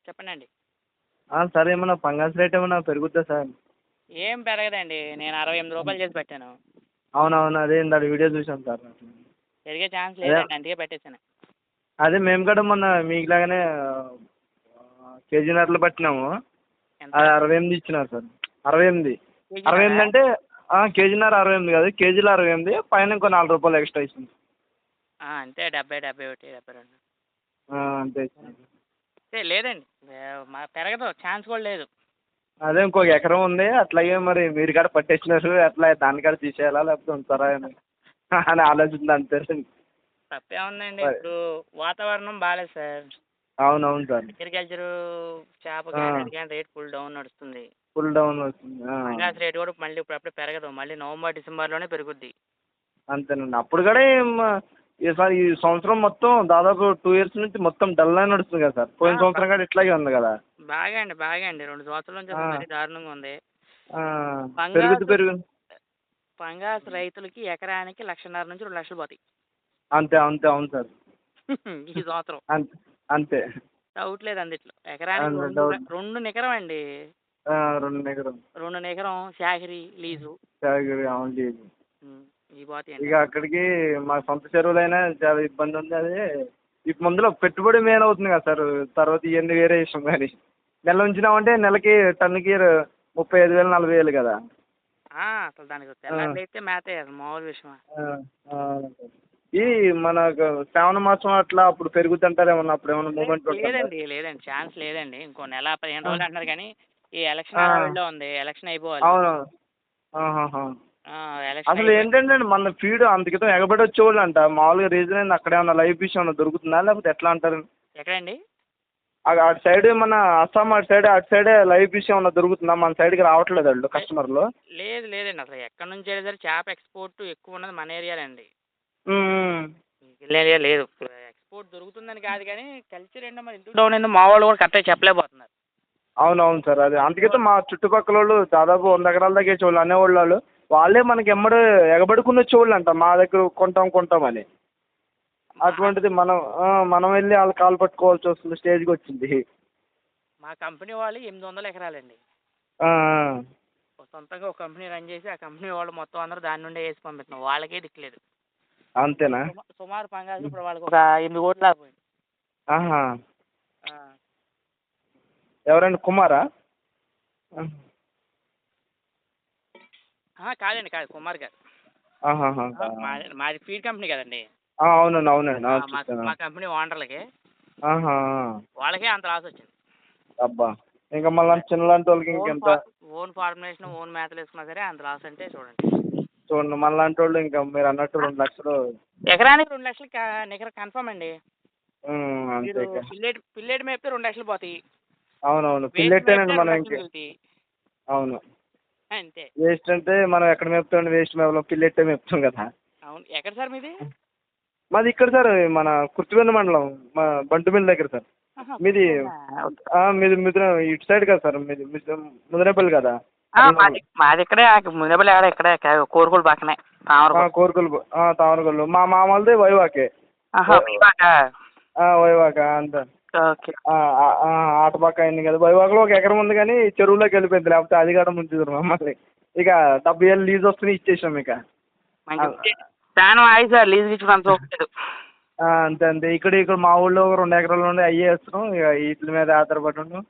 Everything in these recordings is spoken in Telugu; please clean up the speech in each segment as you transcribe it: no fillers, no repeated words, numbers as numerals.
చెప్పండండి. సార్ ఏమన్నా పంగాస్ రేట్ ఏమన్నా పెరుగుద్దా సార్? ఏం పెరగదండి. నేను రూ. 68 చేసి పెట్టాను. అవునవును. అదే ఇందాక వీడియో చూసాను సార్. పెరిగే ఛాన్స్ అదే లేదండి. అందుకే పెట్టేశాను. అదే మేము కూడా మొన్న మీకులాగానే కేజీన్నరలో పట్టినాము. ఎంత? అది 68 ఇచ్చినారు సార్. 68. 68 కేజీన్నరా? అంటే కేజీన్నర 68 కాదు, కేజీలో 68, పైన ఇంకో ₹4 ఎక్స్ట్రా ఇచ్చింది. అంతే 70, 71, 72. అంతే ఇచ్చింది. లేదండి. పెరగదు, ఛాన్స్ కూడా లేదు. అదే ఇంకొక ఎకరం ఉంది, అట్లాగే మరి మీరు కూడా పట్టేసినారు, అట్లా దాన్ని కూడా తీసేయాలా లేకపోతే ఉంచారా అని ఆలోచన అంతే. తప్పేముందండి, ఇప్పుడు వాతావరణం బాగాలేదు సార్. అవునవును సార్. అగ్రికల్చరు చేప కానీ అది కానీ రేట్ ఫుల్ డౌన్ నడుస్తుంది. ఫుల్ డౌన్ వస్తుంది. పంగాస్ రేట్ కూడా మళ్ళీ ఇప్పుడప్పుడే పెరగదు, మళ్ళీ నవంబర్ డిసెంబర్లోనే పెరుగుద్ది. అంతేనండి. అప్పుడు కూడా ఈ సంవత్సరం మొత్తం దాదాపు 2 years నుంచి మొత్తం డల్ అని నడుస్తుంది కదా సార్. పోయిన సంవత్సరం కూడా ఇట్లాగే ఉంది కదా. బాగా అండి 2 సంవత్సరాల నుంచి అసలు మరీ దారుణంగా ఉంది. పెరుగు పంగాస్ రైతులకి ఎకరానికి 1,50,000 నుంచి 2 లక్షలు పోతాయి. అంతే అంతే అవును సార్. ఈ సంవత్సరం అంతే డౌట్ లేదు అందుట్లో. ఎకరానికి రెండు నికరం అండి. 2 ఎకరం 2 నికరం షాహరి లీజు. అవును లేదు. ఈ పోతాయి ఇక అక్కడికి మా సొంత చెరువులైనా చాలా ఇబ్బంది ఉంది. అదే ఇప్పుడు ముందులో పెట్టుబడి మెయిన్ అవుతుంది కదా సార్. తర్వాత ఇవన్నీ వేరే విషయం. కానీ నెల ఉంచినామంటే నెలకి టన్నుకి 35,000 40,000 కదా. అసలు దానికి తెల్లారైతే మేతే అసలు మామూలు విషయమా. ఈ మనకు శ్రావణ మాసం అట్లా అప్పుడు పెరుగుతుంటారు ఏమన్నా, అప్పుడు ఏమన్నా మూమెంట్ లేదండి ఛాన్స్ లేదండి. ఇంకో నెల 15 రోజులు అంటున్నారు కానీ ఈ ఎలక్షన్ హడావిడిలో ఉంది. ఎలక్షన్ అయిపోవాలి. అవును. అసలు ఏంటంటే మన ఫీడ్ అంత క్రితం ఎగబడి వచ్చేవాళ్ళు అంట. మామూలుగా రీజన్ ఏంది, అక్కడ ఏమన్నా లైవ్ ఫిష్ ఏమన్నా దొరుకుతుందా లేకపోతే ఎట్లా అంటారు? ఎక్కడండి? అటు సైడ్ మన అస్సాం అటు సైడ్ లైవ్ ఫిష్ ఏమన్నా దొరుకుతుందా? మన సైడ్కి రావట్లేదు వాళ్ళు కస్టమర్లు. లేదండి, అసలు ఎక్కడి నుంచి అయినా సరే చేప ఎక్స్పోర్ట్ ఎక్కువ ఉన్నది మన ఏరియాలండి. లేదు, ఎక్స్పోర్ట్ దొరుకుతుందని కాదు కానీ కల్చర్ ఏంటో మరి ఎందుకు డౌన్ అయిందో మా వాళ్ళు కూడా కరెక్ట్గా చెప్పలేకపోతున్నారు. అవునవును సార్. అదే అందుకైతే మా చుట్టుపక్కల వాళ్ళు దాదాపు 100 ఎకరాల దాకా వేసేవాళ్ళు అనేవాళ్ళు. వాళ్ళే మనకి ఎగబడుకుని వచ్చేవాళ్ళు అంట, మా దగ్గర కొంటామని. అటువంటిది మనం వెళ్ళి వాళ్ళు కాలు పట్టుకోవాల్సి వస్తుంది స్టేజ్కి వచ్చింది. మా కంపెనీ వాళ్ళు 800 ఎకరాలండి. సొంతంగా ఒక కంపెనీ రన్ చేసి ఆ కంపెనీ వాళ్ళు మొత్తం అందరూ దాని నుండే వేసి పంపిస్తున్నాం. వాళ్ళకే దిక్కులేదు. అంతేనా? సుమారు పంగాల్సి ఇప్పుడు వాళ్ళకి ఒక 8 కోట్లు ఆగిపోయింది. ఎవరండి, కుమారా? కాదు కుమార్ గారు. మాది ఫీడ్ కంపెనీ కదండి. అవునండి. మా కంపెనీ ఓనర్లకి వాళ్ళకే అంత లాస్ వచ్చింది. అబ్బా, ఇంకా మళ్ళీ చిన్నలాంటి వాళ్ళకి ఇంకెంత. ఓన్ ఫార్ములేషన్ ఓన్ మేతలు వేసుకున్నా సరే అంత లాస్ అంటే చూడండి. మనలాంటి వాళ్ళు ఇంకా మీరు అన్నట్టు 2 లక్షలు ఎకరానికి 2 లక్షలు నికర కన్ఫర్మ్ అండి. అంతే. పిల్లేటి మేపితే 2 లక్షలు పోతాయి. అవునవును, పిల్లెట్టేనండి మనం ఇంకా. అవును, అంతే. వేస్ట్ అంటే మనం ఎక్కడ మేపుతాం? వేస్ట్ మేపలం, పిల్లెట్టే మేపుతాం కదా. అవును. ఎక్కడ సార్ మీది? మాది ఇక్కడ సార్, మన కుర్తివెన్న మండలం, మా బంటుమిల్ దగ్గర సార్. మీది ఇటు సైడ్ కదా సార్, మీది ముదిరేపల్లి కదా. మాది ఇక్కడే ముదిరేపల్లి, ఇక్కడే కోరుకోలు పక్కనే కోరుకోలు తామరగొల్లు. మా మామూలుది వైవాకే. వైవాక అంతే. ఆటపక్క అయింది కదా. వైవాకలో 1 ఎకరం ఉంది కానీ చెరువులోకి వెళ్ళిపోయింది, లేకపోతే అది కూడా ముంచుతారు మమ్మల్ని. ఇక 70 ఏళ్ళు లీజ్ వస్తుంది, ఇచ్చేసాం ఇక. అంతే. ఇక్కడ మా ఊళ్ళో 2 ఎకరాలు ఉండి అయ్యే వేస్తున్నాం. ఇక వీటి మీద ఆధారపడి ఉన్నాం.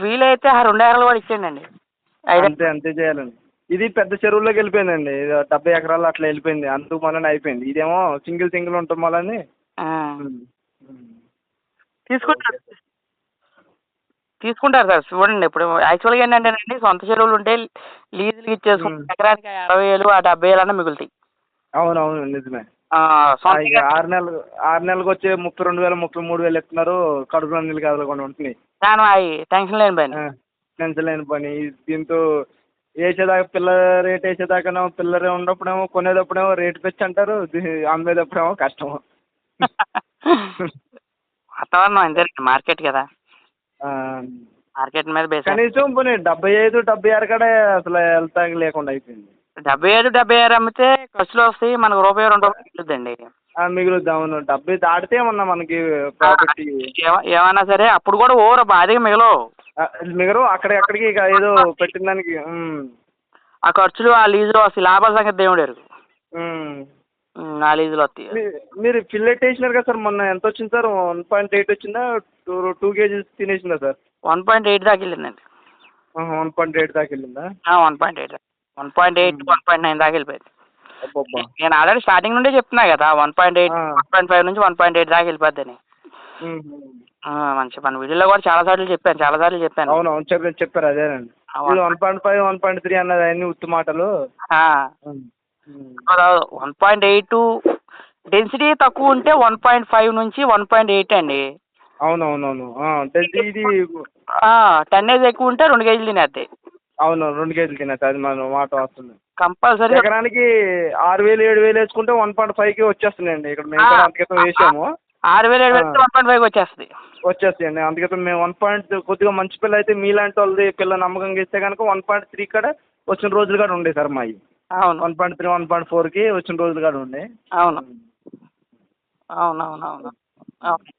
వీలైతే 2 ఎకరాలు కూడా ఇచ్చేయండి. అంతే చేయాలండి. ఇది పెద్ద చెరువులోకి వెళ్ళిపోయిందండి. 70 ఎకరాలు అట్లా వెళ్ళిపోయింది, అందుకు మనని అయిపోయింది. ఇదేమో సింగిల్ ఉంటాం మళ్ళీ. తీసుకుంటారు సార్. చూడండి, ఇప్పుడు యాక్చువల్గా ఏంటంటేనండి, సొంత చెరువులు ఉంటే లీజులకి ఇచ్చేసుకుంటే ఎకరానికి 60,000 60,000 అన్న మిగులుతాయి. అవునవును, నిజమే. 6 నెలలకు వచ్చే 32,000 33,000 ఎత్తున్నారు. కడుపులో నీళ్ళు కదలకుండా ఉంటున్నాయి. టెన్షన్ లేని పని. దీంతో వేసేదాకా రేట్ వేసేదాకానేమో పిల్లరే ఉన్నప్పుడేమో, కొనేటప్పుడేమో రేటు పెంచి అంటారు, అమ్మేటప్పుడేమో కష్టం. వాతావరణం అంతేనండి, మార్కెట్ కదా. మార్కెట్ మీద కనీసం 75 76 కాడే అసలు వెళ్తా లేకుండా అయిపోయింది. 75 76 అమ్మితే ఖర్చులు వస్తాయి, మనకు ₹1 2 మిగులుద్దండి. మిగులుద్ది. అవును, 70 దాటితే ఏమన్నా మనకి ప్రాపర్టీ ఏమన్నా సరే అప్పుడు కూడా ఓవర్ బాధగా మిగలవు. మిగరు అక్కడికి ఇక ఏదో పెట్టిన దానికి. ఆ ఖర్చులు ఆ లీజులు వస్తాయి, లాభాల సంగతి దేవుడు ఎరుగు. ఉమ్. ఆ లీజులు వస్తాయి. మీరు ఫిల్లెట్ వేసినారు కదా సార్, మొన్న ఎంత వచ్చింది సార్? 1.8 వచ్చిందా? 2 కేజీస్ తినేసిందా సార్? 1.8 దాకా వెళ్ళిందండి. 1.8 దాకా వెళ్ళిందా? 1.8 1.8 1.9 దాకా వెళ్ళిపోయింది. అబ్బబ్బా. నేను ఆల్రెడీ స్టార్టింగ్ నుండే చెప్తున్నా కదా 1.8 1.5 నుంచి 1.8 దాకా వెళ్ళిపోద్దని. మంచి మన వీడియోలో కూడా చాలా సార్లు చెప్పాను. అవునవును, చెప్పారు అదేనండి. 1.5 1.3 అన్నది అన్ని ఉత్తి మాటలు. 1.8 డెన్సిటీ తక్కువ ఉంటే 1.5 నుంచి 1.8 అండి. అవునవునవును. ఇది 10 ఎక్కువ ఉంటే 2 కేజీలు తినేస్తాయి. అవును, 2 కేజీలు తినేస్తాయి, అది మన మాట వస్తుంది. కంపల్సరీ ఎకరానికి 6,000 7,000 వేసుకుంటే 1.5కి వచ్చేస్తున్నాయండి. ఇక్కడ మేము కూడా అంతకితం వేసాము. 6,000 7,000 1.5 వచ్చేస్తుంది. వచ్చేస్తాయండి. అందుకే మేము 1. కొద్దిగా మంచి పిల్ల అయితే మీలాంటి వాళ్ళది పిల్ల నమ్మకంగా ఇస్తే కనుక 1.3 కూడా వచ్చిన రోజులు కూడా ఉండే సార్ మావి. అవును, 1.3 1.4కి వచ్చిన రోజులు కూడా ఉండే. అవును అవునవునవును.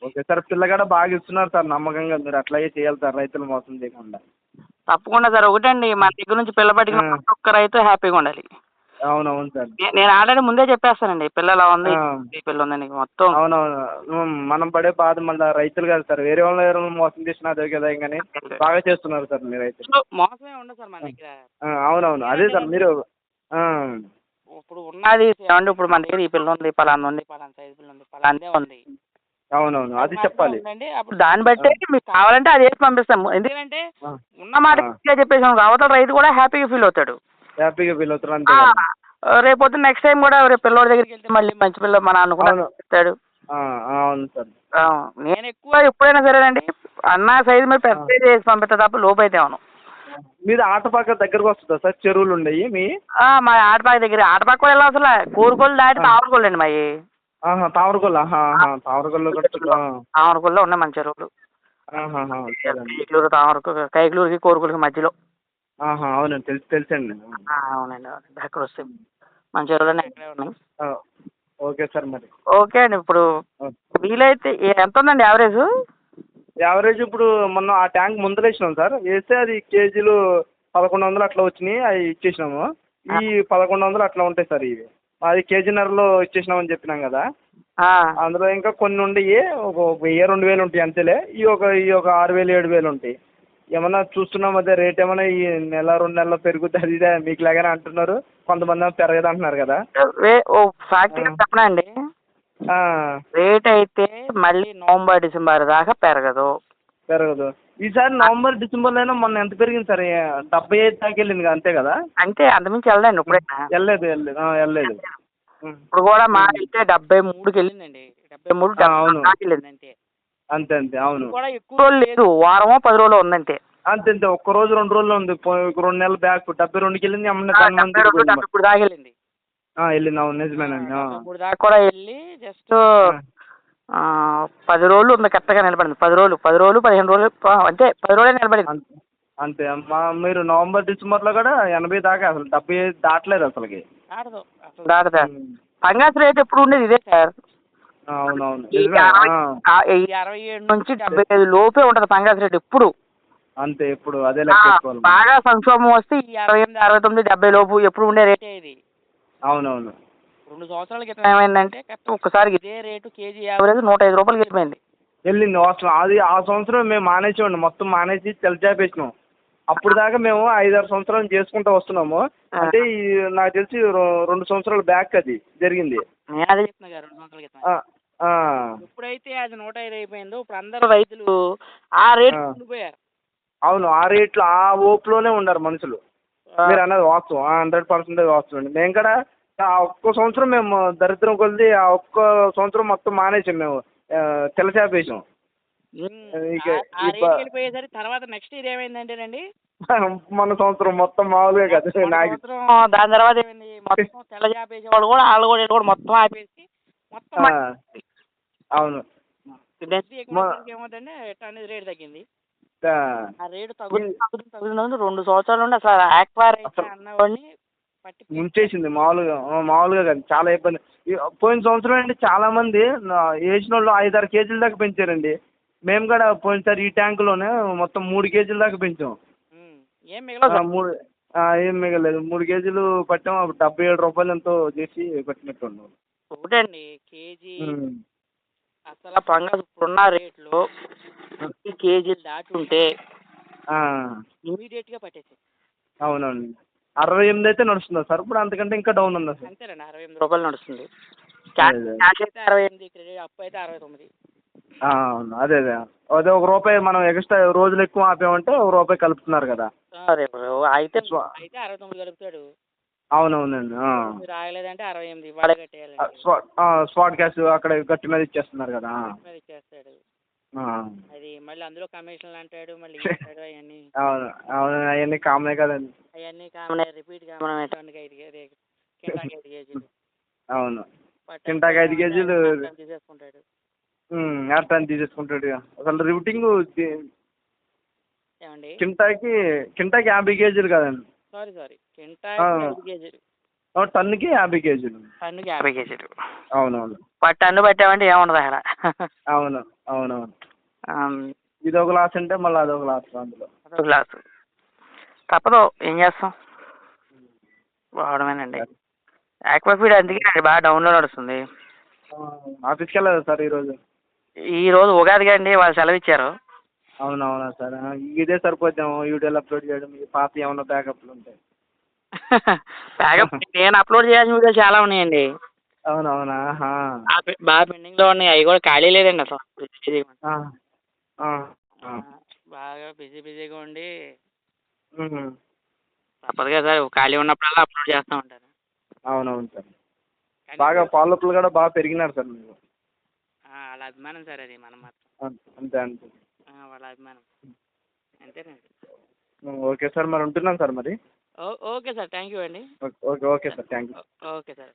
ఓకే సార్, పిల్ల కూడా బాగా ఇస్తున్నారు సార్ నమ్మకంగా. మీరు అట్లాగే చేయాలి సార్, రైతులు మోసం చేయకుండా. తప్పకుండా సార్. ఒకటండి, మన దగ్గర నుంచి పిల్ల పట్టుకున్న ప్రతి ఒక్క రైతు హ్యాపీగా ఉండాలి. అవునవును సార్. నేను ఆల్రెడీ ముందే చెప్పేస్తానండి, పిల్ల ఎలా ఉంది, పిల్ల ఉంది నీకు మొత్తం. అవునవును, మనం పడే బాధ మళ్ళీ రైతులు కాదు సార్, వేరే వాళ్ళు మోసం చేసిన అదే కదా. కానీ బాగా చేస్తున్నారు సార్ మీరు రైతులు. మోసమే ఉండదు సార్ మన దగ్గర. అవునవును, అదే సార్ మీరు ఇప్పుడు ఉన్నది ఏమంటే, ఇప్పుడు మన దగ్గర ఈ పిల్ల ఉంది, పలానా ఉంది, పలానా సైజు పిల్ల ఉంది, పలాందే ఉంది. అవునవును, అది చెప్పాలి. అప్పుడు దాన్ని బట్టి మీకు కావాలంటే అది వేసి పంపిస్తాము. ఎందుకంటే ఉన్న మాట చెప్పేసాము, అవతల రైతు కూడా హ్యాపీగా ఫీల్ అవుతాడు. అంతే. రేపు నెక్స్ట్ టైం కూడా రేపు పిల్లోడి దగ్గరికి వెళ్తే మళ్ళీ మంచి పిల్ల మన అనుకున్నాడు చెప్తాడు. అవును సార్. నేను ఎక్కువ ఎప్పుడైనా సరేనండి అన్న సైజు మీద పెద్ద చేసి పంపిస్తా తప్ప లోపు అయితే అవును. మీది ఆటపాక దగ్గరకు వస్తుందా సార్? చెరువులు ఉండయి మీ? మా ఆటపాక దగ్గర. ఆటపాక కూడా వెళ్ళాలి అసలు. కోరుకోలు దాటి తావరకోళ్ళు అండి మావి. తావరకోళ్ళ. తావరకోళ్ళలో ఉన్నాయి మంచి చెరువులు. కైకలూరు కైకలూరుకి కోరుకోలకి మధ్యలో. అవునండి, తెలుసండి. అవునండి, అక్కడ వస్తాయి మంచి చెరువులు అక్కడే ఉన్నాయి. ఓకే సార్, మరి ఓకే అండి. ఇప్పుడు వీలైతే ఎంత ఉందండి యావరేజ్? ఇప్పుడు మొన్న ఆ ట్యాంక్ ముందర వేసినాం సార్, వేస్తే అది కేజీలు 1,100 అట్లా వచ్చినాయి, అవి ఇచ్చేసినాము. ఈ 1,100 అట్లా ఉంటాయి సార్. ఇవి అది కేజీన్నరలో ఇచ్చేసినామని చెప్పినాం కదా. అందులో ఇంకా కొన్ని ఉండయి, ఒక 1000 2,000 ఉంటాయి అంతేలే. ఈ ఒక 6,000 7,000 ఉంటాయి. ఏమన్నా చూస్తున్నాం అదే రేట్ ఏమన్నా ఈ నెల 2 నెలల్లో పెరుగుతుంది అది ఇదే మీకు లాగానే అంటున్నారు. కొంతమంది ఏమో పెరగదు అంటున్నారు కదా. ఫ్యాక్టరీ చెప్పనా అండి, రేట్ అయితే మళ్ళీ నవంబర్ డిసెంబర్ దాకా పెరగదు. ఈసారి నవంబర్ డిసెంబర్లో అయినా మొన్న ఎంత పెరిగింది సార్? 75 దాకా వెళ్ళింది అంతే కదా. అంతే, అంతమించి వెళ్ళదండి. ఇప్పుడైనా వెళ్ళలేదు. ఇప్పుడు కూడా మా అయితే 73కి వెళ్ళిందండి. 73 దాకా వెళ్ళింది అంతే. అవును, కూడా ఎక్కువ రోజులు లేదు, వారమో 10 రోజులు ఉందంతే. అంతే, ఒక్క రోజు 2 రోజుల్లో ఉంది. 2 నెలల బ్యాక్ 72కి వెళ్ళింది. ఇప్పుడు దాకా వెళ్ళింది. అవును, నిజమేనండి. ఇప్పుడు దాకా కూడా వెళ్ళి జస్ట్ 10 రోజులు ఉంది కరెక్ట్గా నిలబడింది. 10 రోజులు 15 రోజులు అంతే, 10 రోజులే నిలబడింది అంతే. మీరు నవంబర్ డిసెంబర్లో కూడా 80 దాకా, అసలు 75 దాటలేదు అసలుకి. దాటదా? పంగాస్ రేట్ ఎప్పుడు ఉండేది ఇదే సార్. అవునవును, 67 నుంచి 75 లోపే ఉంటుంది పంగాస్ రేట్ ఎప్పుడు. అంతే, ఎప్పుడు అదే లెక్క. బాగా సంక్షోభం వస్తే ఈ 68 69 70 లోపు ఎప్పుడు ఉండే రేటే ఇది. అవునవును, 2 సంవత్సరాల క్రితం ఏమైందంటే ఒక్కసారి ఇదే రేటు కేజీ యావరేజ్ 105 రూపాయలకి వెళ్ళిపోయింది. అసలు అది ఆ సంవత్సరం మేము మానేసామండి, మొత్తం మానేసి తెలచాపేసినాం. అప్పుడు దాకా మేము 5-6 సంవత్సరాలు చేసుకుంటూ వస్తున్నాము. అంటే నాకు తెలిసి 2 సంవత్సరాల బ్యాక్ అది జరిగింది. నేను అదే చెప్తున్నా కదా, 2 సంవత్సరాల క్రితం. ఎప్పుడైతే అది 105 అయిపోయిందో ఇప్పుడు అందరూ రైతులు ఆ రేటు ఉండిపోయారు. అవును, ఆ రేట్లు ఆ ఓపులోనే ఉన్నారు మనుషులు. మీరు అన్నది వాస్తవం, 100% వాస్తవం అండి. మేము కూడా ఆ ఒక్క సంవత్సరం మేము దరిద్రం కొలిది ఆ ఒక్క సంవత్సరం మొత్తం మానేసాం మేము, తెలచాపేసాం. తర్వాత నెక్స్ట్ ఇది ఏమైందంటేనండి, మన సంవత్సరం మొత్తం మామూలుగా కదా. దాని తర్వాత ఏమైంది, మొత్తం తెల్లజాపేసే వాళ్ళు కూడా వాళ్ళు కూడా మొత్తం ఆపేసి మొత్తం. అవును, ఏమవుతుందంటే అనేది రేట్ తగ్గింది. ఆ రేటు తగ్గుతుంది 2 సంవత్సరాల నుండి అసలు ఆక్వా రైతు అన్నవాడిని ముంచేసింది మామూలుగా మామూలుగా కాదు, చాలా ఇబ్బంది. పోయిన సంవత్సరం అండి చాలామంది వేసిన వాళ్ళు 5-6 కేజీల దాకా పెంచారండి. మేము కూడా పోయినసారి ఈ ట్యాంకులోనే మొత్తం 3 కేజీల దాకా పెంచాం. ఏం మిగలదు సార్. ఏం మిగలేదు, 3 కేజీలు పట్టాం. అప్పుడు 77 రూపాయలు ఎంతో చేసి పట్టినట్టు. ఒకటండి కేజీ అసలు ఫంగస్ ఇప్పుడున్న రేట్లో 50 కేజీలు దాటి ఉంటే ఇమీడియట్గా పట్టేసి. అవునండి. 68 అయితే నడుస్తుందా సార్ ఇప్పుడు? అంతకంటే ఇంకా డౌన్ ఉందా సార్? అంతేనండి, 68 రూపాయలు నడుస్తుంది. క్యాష్ అయితే 68, క్రెడిట్ అప్పు అయితే 69. అవును, అదే అదే అదే. ₹1 మనం ఎక్స్ట్రా రోజులు ఎక్కువ ఆపామంటే ₹1 కలుపుతున్నారు కదా. రేపు అయితే 69 కలుపుతాడు. అవునవునండి. మీరు రాయలేదంటే 68 ఇవాళ కట్టేయాలండి. స్పాట్ క్యాష్ అక్కడ గట్టి మీద ఇచ్చేస్తున్నారు కదా. మీద ఇచ్చేస్తాడు. అది మళ్ళీ అందులో కమిషన్లు అంటాడు, మళ్ళీ అంటాడు అవన్నీ. అవును అవును, అవన్నీ కామనే కదండి. అవన్నీ కామన్, రిపీట్ కామన్. ఎటువంటి 5 కేజీలు అవును, కింటాకి 5 కేజీలు తీసేసుకుంటాడు. అట్లా తీసేసుకుంటాడు. అసలు రివిటింగ్ ఏమండి? కింటాకి 50 కేజీలు కదండి. సారీ కింటాకి 5 కేజీలు. టన్నుకి 50 కేజీలు. టన్నుకి 50 కేజీలు. అవునవును. టన్ను పట్టామంటే ఏముండదు అక్కడ. అవును అవునవును. ఇది ఒక గ్లాస్ అంటే మళ్ళీ అదొక గ్లాస్, అందులో అదొక గ్లాసు. తప్పదు, ఏం చేస్తాం, వాడమేనండి. ఆక్వాఫీడ్ అందుకే బాగా డౌన్లో నడుస్తుంది. ఆఫీస్కి వెళ్ళదా సార్ ఈరోజు? ఈరోజు ఉగాదిగా అండి, వాళ్ళు సెలవు ఇచ్చారు. అవునవునా సార్, ఇదే సరిపోద్దాము యూట్యూబ్లో అప్లోడ్ చేయడం. పాత ఏమన్నా బ్యాకప్లు ఉంటాయి. బ్యాకప్ నేను అప్లోడ్ చేయాల్సిన వీడియోలు చాలా ఉన్నాయండి. అవునవునా. బాగా పెండింగ్లో ఉన్నాయి, అవి కూడా ఖాళీ లేదండి అసలు. బాగా బిజీగా ఉండి తప్పదు కదా సార్, ఖాళీ ఉన్నప్పుడల్లా అప్లోడ్ చేస్తూ ఉంటాను. అవునవును సార్, బాగా ఫాలోఅప్లు కూడా బాగా పెరిగినారు సార్ మీరు. వాళ్ళ అభిమానం సార్ అది, మనం మాత్రం అంతే అంతే. వాళ్ళ అభిమానం అంతేనండి. ఓకే సార్, మరి ఉంటున్నాను సార్ మరి. ఓకే సార్, థ్యాంక్ యూ అండి. Okay sir, thank you. Okay sir.